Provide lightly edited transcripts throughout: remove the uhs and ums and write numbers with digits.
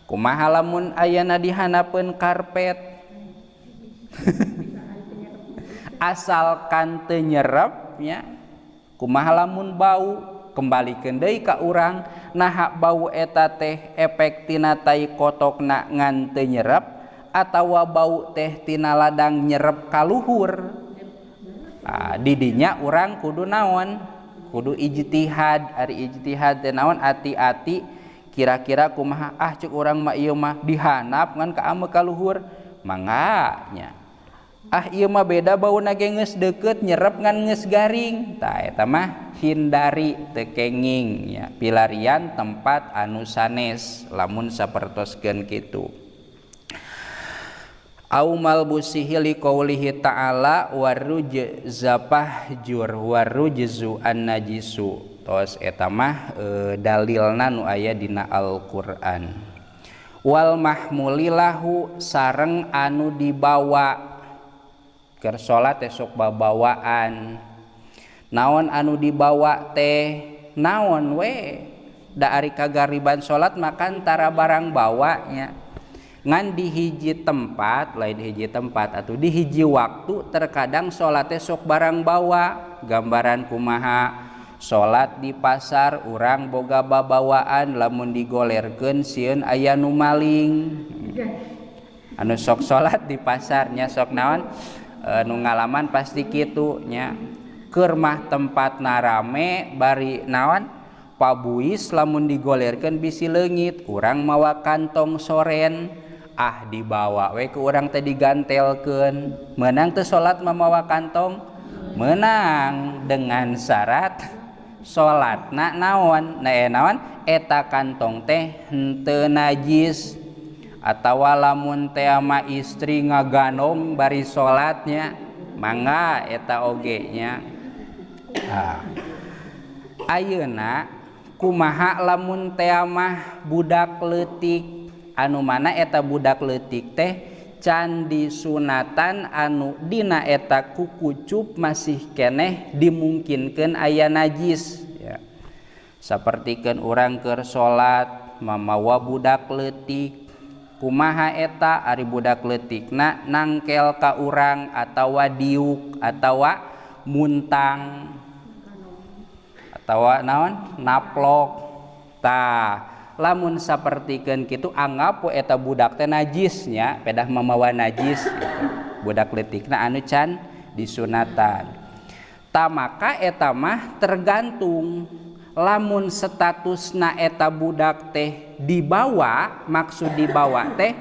Kumaha lamun ayana dihanapeun karpet asalkan teu nyerep nya. Kumaha lamun bau, kembalikeun deui ka urang naha bau eta teh efek tina tai kotokna ngan teu nyerep atawa bau teh tina ladang nyerep ka luhur. Di dinya urang kudu naon? Kudu ijtihad. Ari ijtihad teh naon? Ati-ati kira-kira kumaha cek urang mah ieu mah dihanap ngan ka ameu ka luhur mangga nya. Ieu mah beda bauna ge geus deukeut nyerep ngan geus garing. Tah eta mah hindari teu kenging nya. Pilarian tempat anu sanes lamun sapertoskeun kitu. Au malbusihi liqaulihi ta'ala warujzapahjur warujzu an-najisu. Tos eta mah dalilna nu aya dina Al-Qur'an. Wal mahmulilahu sareng anu dibawa keur salat teh sok babawaan. Naon anu dibawa teh naon we? Da ari kagariban salat makan tara barang bawa nya. Ngan di hiji tempat lain hiji tempat atau di hiji waktu terkadang salat teh sok barang bawa. Gambaran kumaha salat di pasar urang boga babawaan lamun digolerkeun sieun aya nu maling. Anu sok salat di pasarnya sok naon nu ngalaman pasti kitu nya. Keur mah tempatna rame bari naon pabuis lamun digolerkeun bisi leungit urang mawa kantong soren dibawa we ke urang teh digantelkeun. Meunang teu salat mawa kantong? Meunang dengan syarat salatna naon? Naon? Eta kantong teh henteu najis. Atawa lamun teh ama istri ngaganom bari salatnya mangga eta oge nya. Ayeuna kumaha lamun teh mah budak leutik anu mana eta budak leutik teh can disunatan anu dina eta kukucup masih keneh dimungkinkeun aya najis ya. Sapertikeun urang keur salat mamawa budak leutik. Kumaha eta ari budak leutikna nangkel ka urang atawa diuk atawa muntang atawa naon naplok. Tah lamun sapertikeun kitu anggap we eta budak teh najis nya, pedah mamawa najis gitu. Budak leutikna anu can disunatan. Ta maka eta mah tergantung lamun statusna eta budak teh dibawa, maksud dibawa teh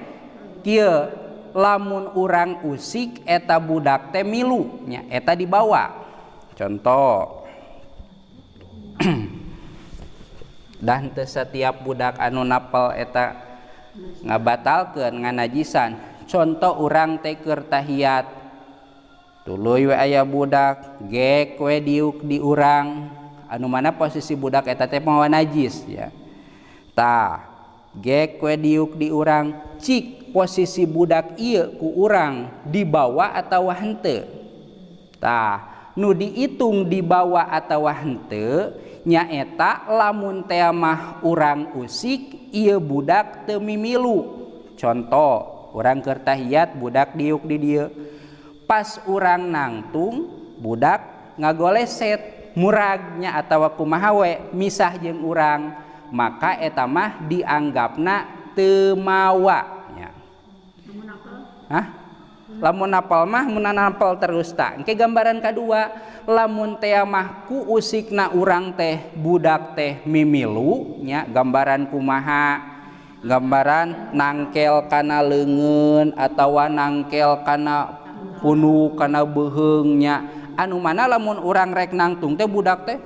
kieu lamun urang usik eta budak teh milu nya eta dibawa. Contoh dan teu setiap budak anu napel eta ngabatalkeun nganajisan. Contoh urang teh keur tahiyat tuluy we aya budak gek we diuk di urang anu mana posisi budak eta teh mawa najis ya. Tah gek we diuk di urang cik posisi budak ieu ku urang dibawa atawa henteu. Tah nu diitung dibawa atawa henteu nyaeta lamun teh mah urang usik ieu budak teu mimilu. Contoh urang keur tahiyat budak diuk di dieu pas urang nangtung budak ngagoleset muragnya atawa kumaha we misah jeung urang maka eta mah dianggapna teu mawa nya. Lamun napal mah mun napal terus tak engke gambaran kadua lamun teh mah ku usikna urang teh budak teh mimilu nya gambaran kumaha gambaran nangkel kana leungeun atawa nangkel kana punu kana beuheung nya anu mana lamun urang rek nangtung teh budak teh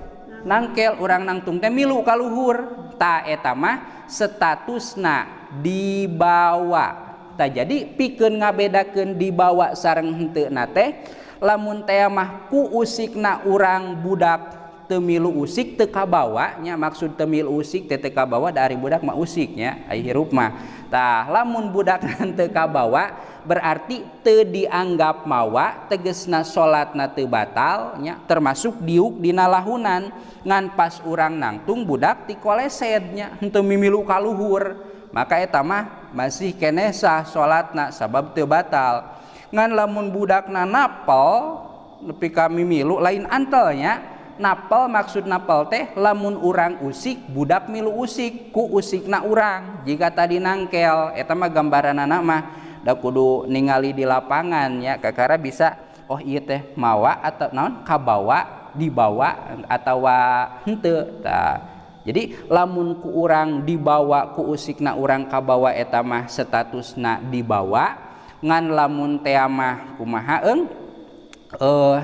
nangkel urang nangtung teh milu ka luhur ta eta mah statusna dibawa. Jadi pikeun ngabedakeun dibawa sareng henteu na teh lamun teh mah ku usikna urang budak teu milu usik teu kabawa nya maksud teu milu usik teh teu kabawa dari budak mah usik nya ai hirup mah. Tah lamun budak teu kabawa berarti teu dianggap mawa tegesna salatna teu batal nya termasuk diuk dina lahunan ngan pas urang nangtung budak tikoleset nya henteu mimilu ka luhur maka eta mah masih keneh sah salatna sabab teu batal. Ngan lamun budakna napel nepi ka mimilu lain antelnya. Napel maksud napel teh lamun urang usik budak milu usik ku usikna urang. Jika tadi nangkel eta mah gambaranana mah da kudu ningali di lapangan ya kakara bisa oh ieu teh mawa atau naon kabawa dibawa atawa henteu tah. Jadi lamun ku urang dibawa ku usikna urang kabawa eta mah statusna dibawa, ngan lamun teh mah kumaha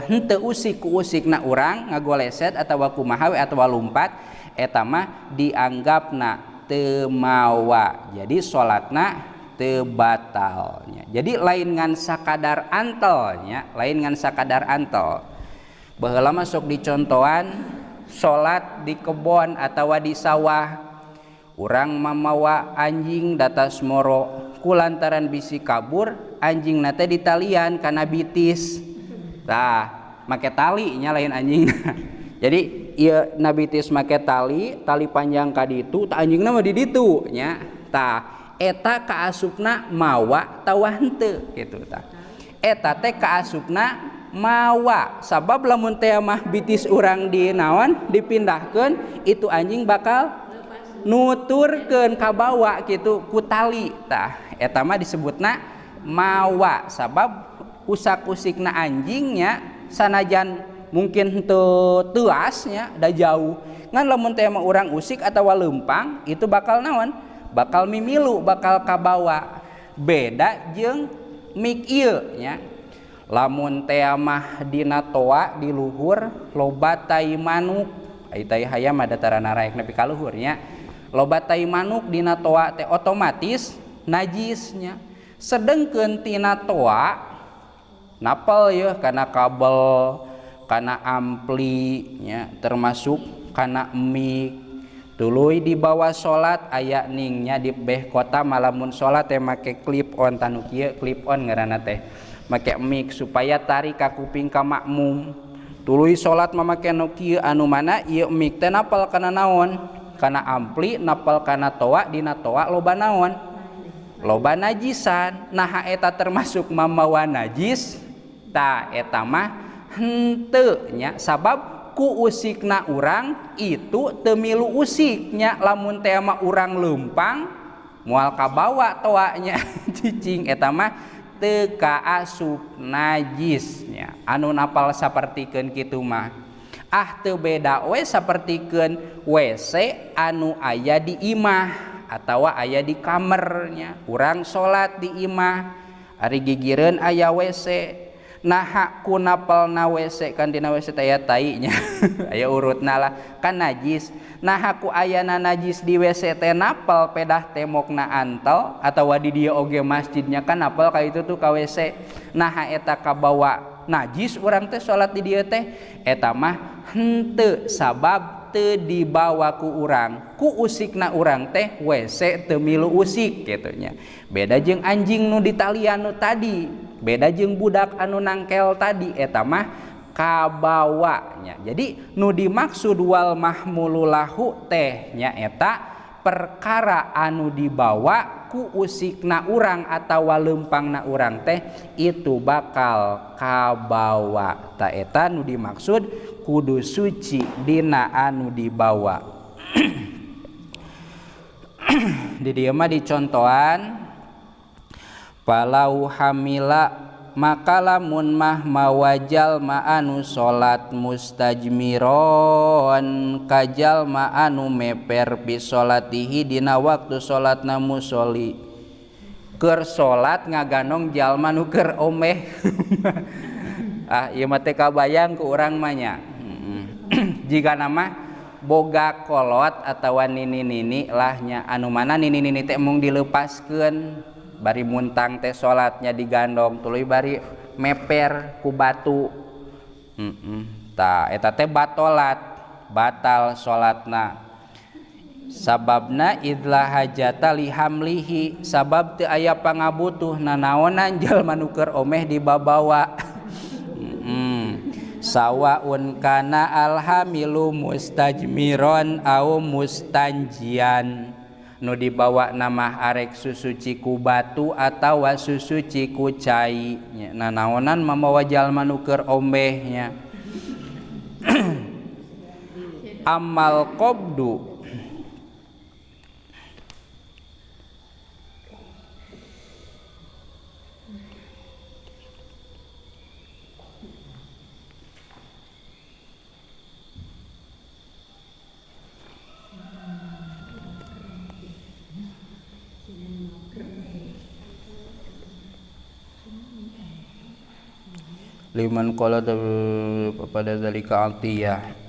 henteu usik ku usikna urang ngagoleset atawa kumaha we atawa lumpat eta mah dianggapna teu mawa. Jadi salatna teu batalnya. Jadi lain ngan sakadar antelnya, lain ngan sakadar antel. Baheula mah sok dicontohan salat di kebon atawa di sawah urang mamawa anjing datas moro kulantaran bisi kabur anjing nate ditalian kana bitis tah make tali nya lain anjing jadi ieu nabitis make tali panjang ka ditu tah anjingna mah di ditu nya tah eta kaasupna mawa tawa henteu kitu tah eta teh kaasupna mawa sabab lamun teh mah bitis urang di naon dipindahkeun itu anjing bakal nuturkeun ka bawa kitu ku tali tah eta mah disebutna mawa sabab usak-usikna anjingnya sanajan mungkin teu teuasnya da jauh ngan lamun teh mah urang usik atawa leumpang itu bakal naon bakal mimilu bakal ka bawa beda jeung mik ieu nya. Lamun teh mah dina toa di luhur loba tai manuk ai tai hayam ada tarana raek nepi ka luhur nya loba tai manuk dina toa teh otomatis najisnya sedengkeun tina toa napel yeuh kana kabel kana ampli nya termasuk kana mik tuluy dibawa salat aya ningnya di beh kota malamun salat teh make clip on tanu kieu clip on ngaranna teh make mic supaya tarik ka kuping ka makmum tuluy salat mamake nu kieu anu mana ieu mic teh napal kana naon kana ampli napal kana toa dina toa loba naon loba najisan nah eta termasuk mamawa najis tah eta mah henteu nya sabab ku usikna urang itu teu milu usiknya lamun teh mah urang leumpang moal kabawa toanya cicing eta mah teu kaasup najisnya anu napal sapertikeun kitu mah teu beda we sapertikeun WC anu aya di imah atawa aya di kamarnya urang salat di imah ari gigireun aya WC nah ku napalna WC kan dina WC teh aya tai nya aya urutna lah kan najis nah ku ayana najis di WC teh napal pedah temokna antel atawa di dieu oge masjidnya kan napal ka itu tuh ka WC nah eta kabawa najis urang teh salat di dieu teh eta mah henteu sabab teu dibawa ku urang ku usikna urang teh WC teu milu usik kitu nya beda jeung anjing nu ditalian nu tadi beda jeung budak anu nangkel tadi eta mah kabawanya. Jadi nu dimaksud wal mahmululahu teh nya eta perkara anu dibawa ku usikna urang atawa leumpangna urang teh itu bakal kabawa ta eta nu dimaksud kudu suci dina anu dibawa. Di dieu mah dicontohan palau hamila maka lamun mah mawajal ma anu salat mustajmiron kajal ma anu meper bi salatihi dina waktu salatna musolli keur salat ngaganong jalma nu keur omeh ieu mah teh kabayang ku urang mah nya jika nama boga kolot atawa nini-nini lah nya anu mana nini-nini teh mung dileupaskeun bari muntang teh salatnya digandong tuluy bari meper ku batu tah eta teh batolat batal salatna sababna idlah hajata lihamlihi sabab teu aya pangabutuh nanaonan jalma nu keur omeh dibabawa sawaun kana alhamilu mustajmiron au mustanjian nu dibawa nama arek susuci ku batu atawa susuci ku cai nya. Nah naonan mamawa jalma nu keur ombeh nya. Amal qabdu liman qala pada zalika atiyah